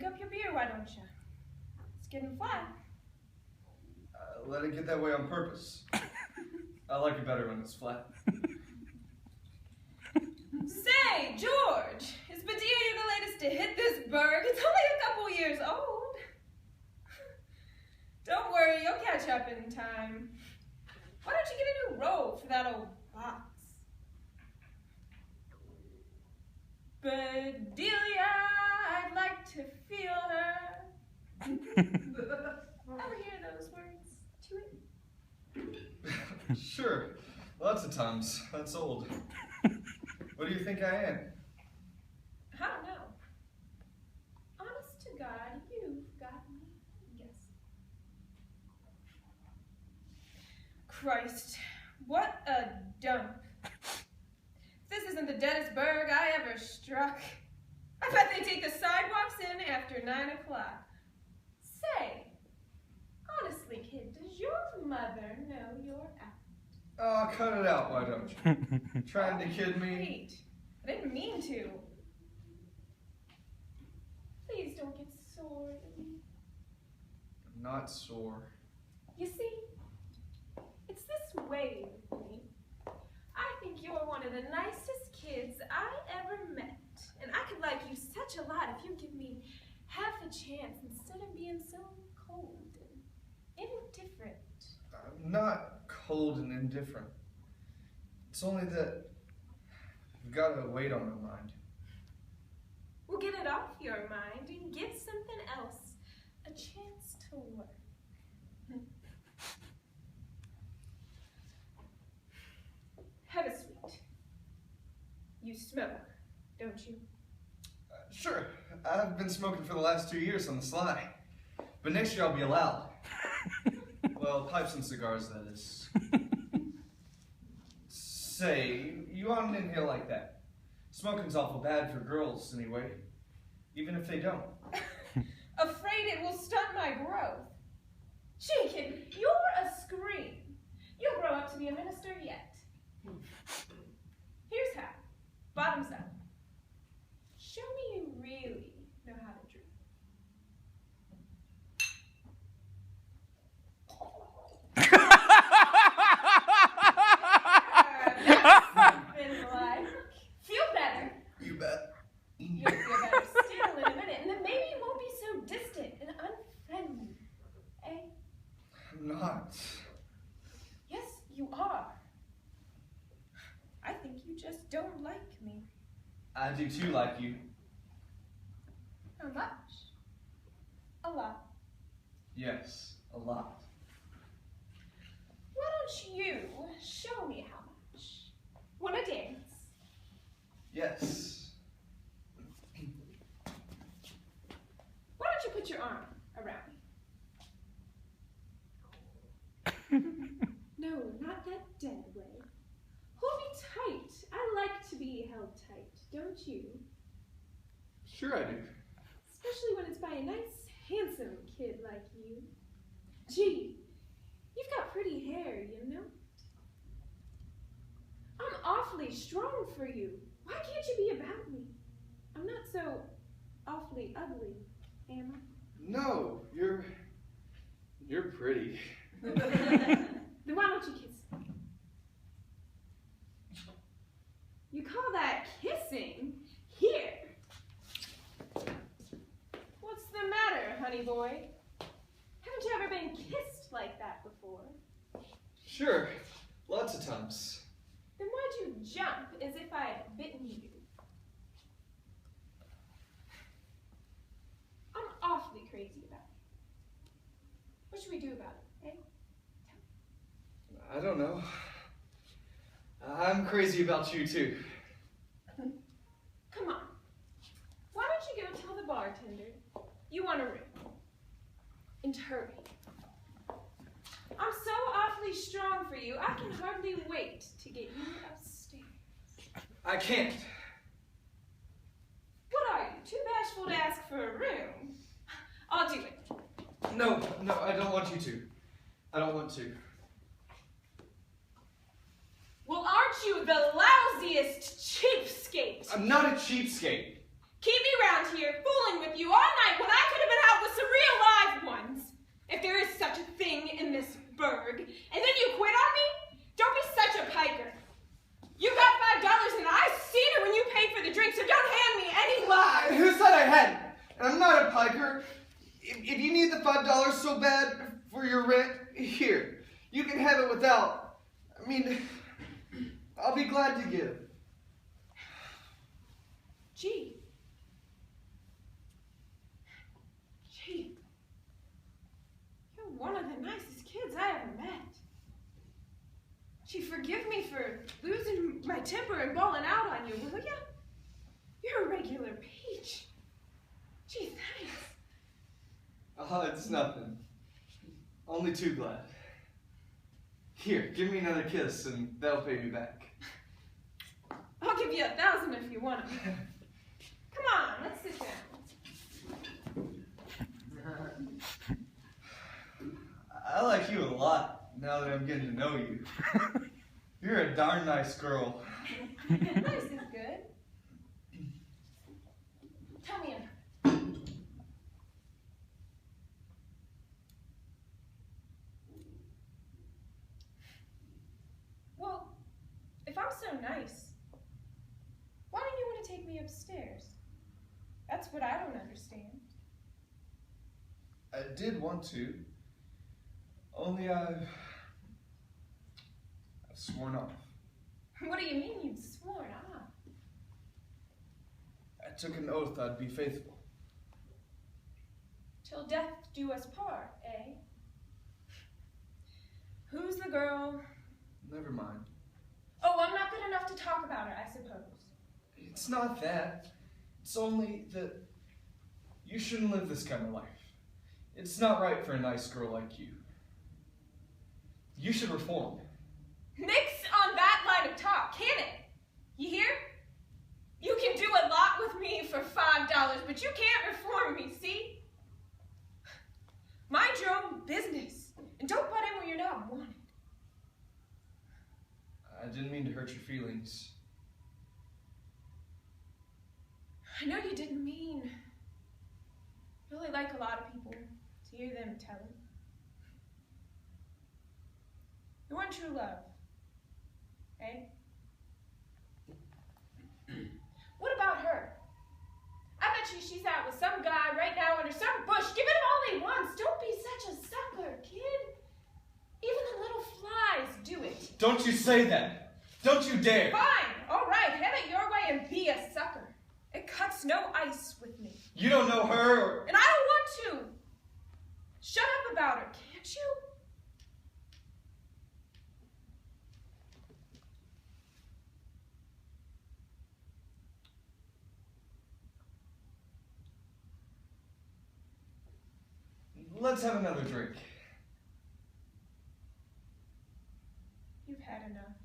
up your beer, why don't you? It's getting flat. Let it get that way on purpose. I like it better when it's flat. Say, George, is Bedelia the latest to hit this burg? It's only a couple years old. Don't worry, you'll catch up in time. Why don't you get a new robe for that old box? Bedelia, I'd like to feel her. Ever hear those words? To it? Sure, lots of times. That's old. What do you think I am? I don't know. Honest to God, you've got me guessing. Christ, what a dump. This isn't the deadest burg I ever struck. I bet they take the sidewalks in after 9 o'clock. Say, honestly, kid, does your mother know you're out? Oh, cut it out, why don't you? Trying to kid me? Wait, I didn't mean to. Please don't get sore at me. I'm not sore. You see, it's this way with me. I think you're one of the nicest kids I ever met. And I could like you such a lot if you give me half a chance instead of being so cold and indifferent. I'm not cold and indifferent. It's only that you've got a weight on my mind. We'll get it off your mind and give something else a chance to work. Have a sweet. You smoke, don't you? Sure, I've been smoking for the last 2 years on the sly. But next year I'll be allowed. Well, pipes and cigars, that is. Say, you oughtn't inhale like that. Smoking's awful bad for girls, anyway. Even if they don't. Afraid it will stunt my growth. Gee, kid, you're a scream. You'll grow up to be a minister yet. Here's how. Bottoms up. Show me you really know how to drink. Feel better. You bet. You'll feel better still in a minute, and then maybe you won't be so distant and unfriendly. Eh? I'm not. Yes, you are. I think you just don't like me. I do too like you. How much? A lot. Yes, a lot. Why don't you show me how much? Wanna dance? Yes. Why don't you put your arm around me? No, not that dead way. Hold me tight. I like to be held tight, don't you? Sure I do. Especially when it's by a nice, handsome kid like you. Gee, you've got pretty hair, you know? I'm awfully strong for you. Why can't you be about me? I'm not so awfully ugly, am I? No, you're pretty. Then why don't you kiss me? You call that kissing? Here. What's the matter, honey boy? Haven't you ever been kissed like that before? Sure, lots of times. Then why'd you jump as if I had bitten you? I'm awfully crazy about it. What should we do about it, eh? I don't know. I'm crazy about you too. Come on. Why don't you go tell the bartender you want a room? And hurry. I'm so awfully strong for you, I can hardly wait to get you upstairs. I can't. What are you, too bashful to ask for a room? I'll do it. No, I don't want you to. I don't want to. Well, aren't you the lousiest cheapskate? I'm not a cheapskate. Keep me around here fooling with you all night when I could have been out with some real live ones. If there is such a thing in this burg, and then you quit on me? Don't be such a piker. You got $5 and I seen it when you paid for the drink, so don't hand me any lies. Who said I hadn't? I'm not a piker. If you need the $5 so bad for your rent, here. You can have it without. I mean, I'll be glad to give. Gee, you're one of the nicest kids I ever met. Gee, forgive me for losing my temper and bawling out on you, will ya? You're a regular peach. Gee, thanks. Oh, it's nothing. Only too glad. Here, give me another kiss and that'll pay me back. I'll give you 1,000 if you want it. Come on, let's sit down. I like you a lot now that I'm getting to know you. You're a darn nice girl. Nice is good. Tell me about it. Well, if I'm so nice, why don't you want to take me upstairs? That's what I don't understand. I did want to, only I've sworn off. What do you mean you've sworn off? I took an oath I'd be faithful. Till death do us part, eh? Who's the girl? Never mind. Oh, I'm not good enough to talk about her, I suppose. It's not that. It's only that you shouldn't live this kind of life. It's not right for a nice girl like you. You should reform. Nix on that line of talk, can it? You hear? You can do a lot with me for $5, but you can't reform me, see? Mind your own business, and don't butt in when you're not wanted. I didn't mean to hurt your feelings. I know you didn't mean. Really like a lot of people to hear them tell it. You want true love, eh? What about her? I bet you she's out with some guy right now under some bush, giving him all he wants. Don't be such a sucker, kid. Even the little flies do it. Don't you say that. Don't you dare. Fine, all right, have it your way and be a sucker. It cuts no ice with me. You don't know her or... And I don't want to. Shut up about her, can't you? Let's have another drink. You've had enough.